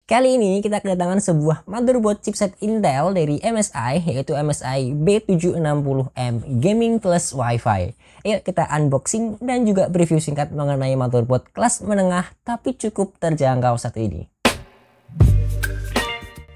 Kali ini kita kedatangan sebuah motherboard chipset Intel dari MSI, yaitu MSI B760M Gaming Plus Wi-Fi. Yuk kita unboxing dan juga preview singkat mengenai motherboard kelas menengah tapi cukup terjangkau satu ini.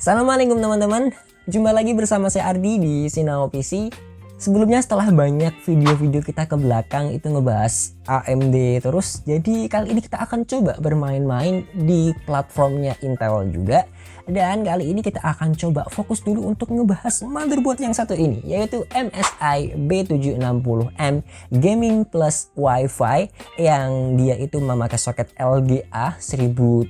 Assalamualaikum teman-teman, jumpa lagi bersama saya Ardi di Sinao PC. Sebelumnya setelah banyak video-video kita ke belakang itu ngebahas AMD terus, jadi kali ini kita akan coba bermain-main di platformnya Intel juga. Dan kali ini kita akan coba fokus dulu untuk ngebahas motherboard yang satu ini, yaitu MSI B760M Gaming Plus Wi-Fi yang dia itu memakai soket LGA 1700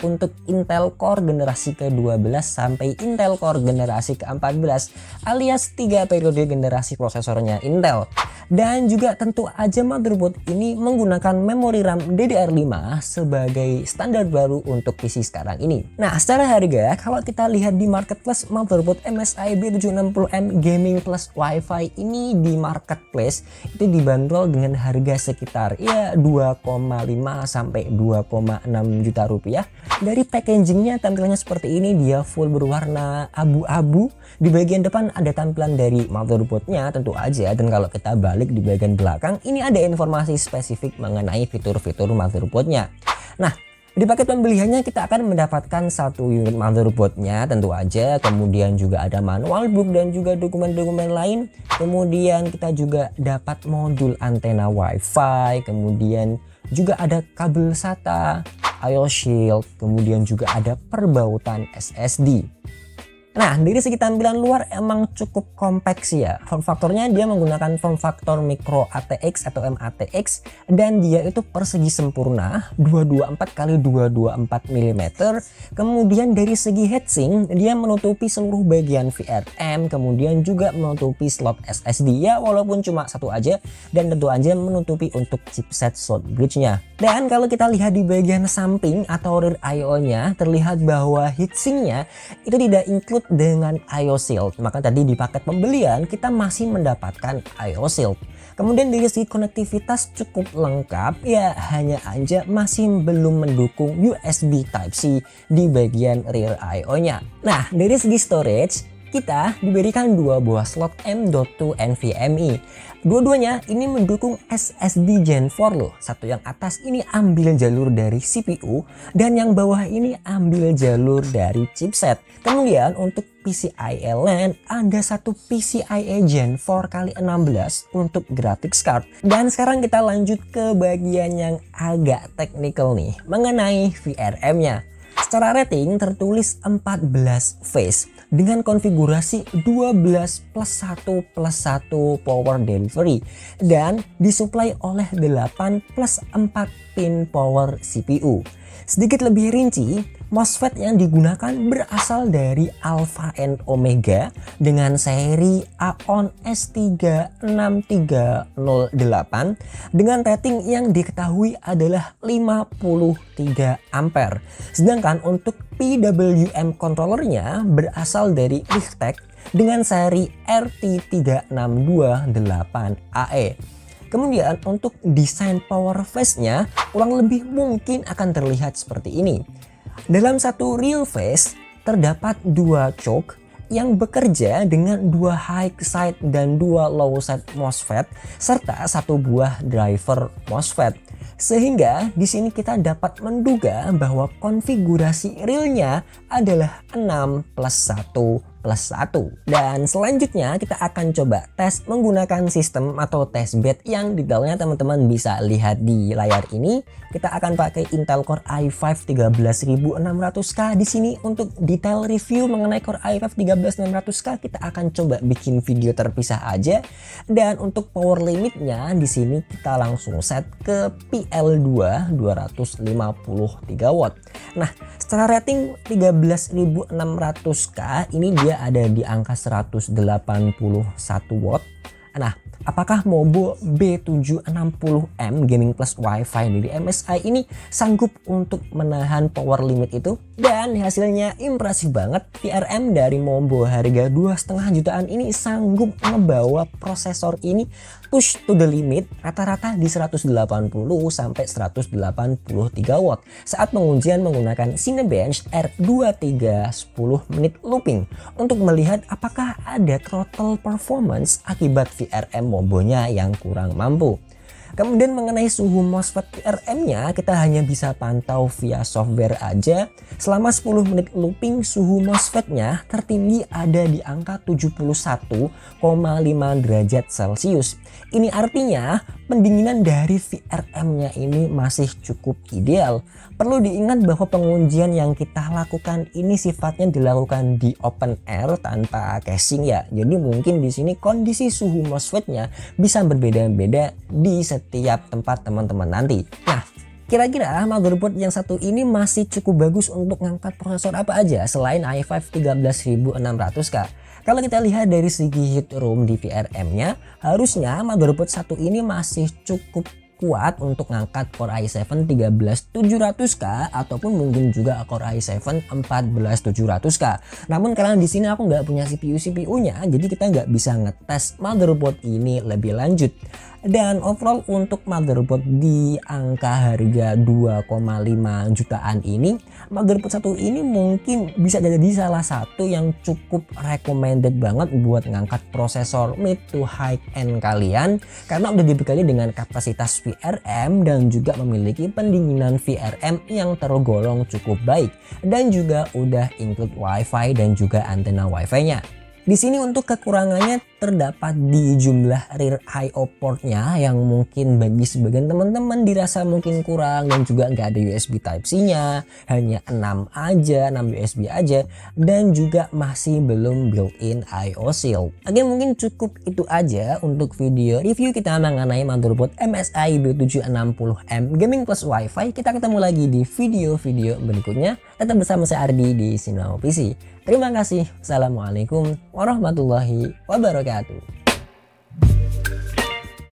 untuk Intel Core generasi ke-12 sampai Intel Core generasi ke-14 alias 3 periode generasi prosesornya Intel. Dan juga tentu aja motherboard ini menggunakan memori RAM DDR5 sebagai standar baru untuk PC sekarang ini. Nah, secara harga kalau kita lihat di marketplace, motherboard MSI B760M Gaming Plus Wi-Fi ini di marketplace itu dibanderol dengan harga sekitar ya 2,5 sampai 2,6 juta rupiah. Dari packagingnya tampilannya seperti ini, dia full berwarna abu-abu. Di bagian depan ada tampilan dari motherboardnya tentu aja, dan kalau kita balik di bagian belakang ini ada informasi spesifik mengenai fitur-fitur motherboardnya. Nah, di paket pembeliannya kita akan mendapatkan satu unit motherboardnya tentu aja, kemudian juga ada manual book dan juga dokumen-dokumen lain. Kemudian kita juga dapat modul antena Wi-Fi, kemudian juga ada kabel SATA, IO shield, kemudian juga ada perbautan SSD. Nah, dari segi tampilan luar emang cukup kompak sih ya. Form factornya dia menggunakan form factor micro ATX atau MATX, dan dia itu persegi sempurna 224x224 mm. Kemudian dari segi heatsink dia menutupi seluruh bagian VRM, kemudian juga menutupi slot SSD ya, walaupun cuma satu aja, dan tentu aja menutupi untuk chipset slot bridge-nya. Dan kalau kita lihat di bagian samping atau rear IO-nya, terlihat bahwa heatsinknya itu tidak include dengan IO shield. Maka tadi di paket pembelian kita masih mendapatkan IO shield. Kemudian dari segi konektivitas cukup lengkap ya, hanya aja masih belum mendukung USB Type-C di bagian rear IO-nya. Nah, dari segi storage kita diberikan dua buah slot M.2 NVMe. Dua-duanya ini mendukung SSD Gen 4 loh. Satu yang atas ini ambil jalur dari CPU dan yang bawah ini ambil jalur dari chipset. Kemudian untuk PCIe LAN ada satu PCIe Gen 4x16 untuk graphics card. Dan sekarang kita lanjut ke bagian yang agak teknikal nih mengenai VRM-nya. Secara rating tertulis 14 phase dengan konfigurasi 12+1+1 power delivery dan disuplai oleh 8+4 pin power CPU. Sedikit lebih rinci, MOSFET yang digunakan berasal dari Alpha and Omega dengan seri AON S36308 dengan rating yang diketahui adalah 53 ampere. Sedangkan untuk PWM controllernya berasal dari Richtec dengan seri RT3628AE. Kemudian untuk desain power phase-nya kurang lebih mungkin akan terlihat seperti ini. Dalam satu real phase terdapat dua choke yang bekerja dengan dua high side dan dua low side MOSFET serta satu buah driver MOSFET. Sehingga di sini kita dapat menduga bahwa konfigurasi realnya adalah 6+1+1. Dan selanjutnya kita akan coba tes menggunakan sistem atau test bed yang detailnya teman-teman bisa lihat di layar ini. Kita akan pakai Intel Core i5 13600K di sini. Untuk detail review mengenai Core i5 13600K kita akan coba bikin video terpisah aja. Dan untuk power limitnya di sini kita langsung set ke PL2 253 watt. Nah, secara rating 13600K ini dia ada di angka 181 watt Nah, apakah Mobo B760M Gaming Plus Wi-Fi dari MSI ini sanggup untuk menahan power limit itu? Dan hasilnya impresif banget. VRM dari Mobo harga 2,5 jutaan ini sanggup membawa prosesor ini push to the limit rata-rata di 180 sampai 183 watt saat pengujian menggunakan Cinebench R23 10 menit looping untuk melihat apakah ada throttle performance akibat VRM Mobonya yang kurang mampu. Kemudian mengenai suhu MOSFET VRM-nya kita hanya bisa pantau via software aja. Selama 10 menit looping suhu MOSFET-nya tertinggi ada di angka 71,5 derajat Celcius. Ini artinya pendinginan dari VRM-nya ini masih cukup ideal. Perlu diingat bahwa pengujian yang kita lakukan ini sifatnya dilakukan di open air tanpa casing ya. Jadi mungkin di sini kondisi suhu MOSFET-nya bisa berbeda-beda di setiap tempat teman-teman nanti. Nah, kira-kira motherboard yang satu ini masih cukup bagus untuk ngangkat prosesor apa aja selain i5 13600K? Kalau kita lihat dari segi heatroom di VRM-nya, harusnya motherboard satu ini masih cukup kuat untuk ngangkat Core i7 13700K ataupun mungkin juga Core i7 14700K. Namun karena di sini aku nggak punya CPU-nya, jadi kita nggak bisa ngetes motherboard ini lebih lanjut. Dan overall untuk motherboard di angka harga 2,5 jutaan ini, motherboard satu ini mungkin bisa jadi salah satu yang cukup recommended banget buat ngangkat prosesor mid to high end kalian, karena udah dibekali dengan kapasitas VRM dan juga memiliki pendinginan VRM yang tergolong cukup baik, dan juga udah include WiFi dan juga antena WiFi-nya. Di sini untuk kekurangannya terdapat di jumlah rear I/O portnya yang mungkin bagi sebagian teman-teman dirasa mungkin kurang, dan juga nggak ada USB Type-C-nya, hanya 6 USB aja, dan juga masih belum built-in I/O shield. Oke, mungkin cukup itu aja untuk video review kita mengenai motherboard MSI B760M Gaming Plus Wi-Fi. Kita ketemu lagi di video-video berikutnya. Tetap bersama saya Ardi di Sinao PC. Terima kasih. Assalamualaikum warahmatullahi wabarakatuh.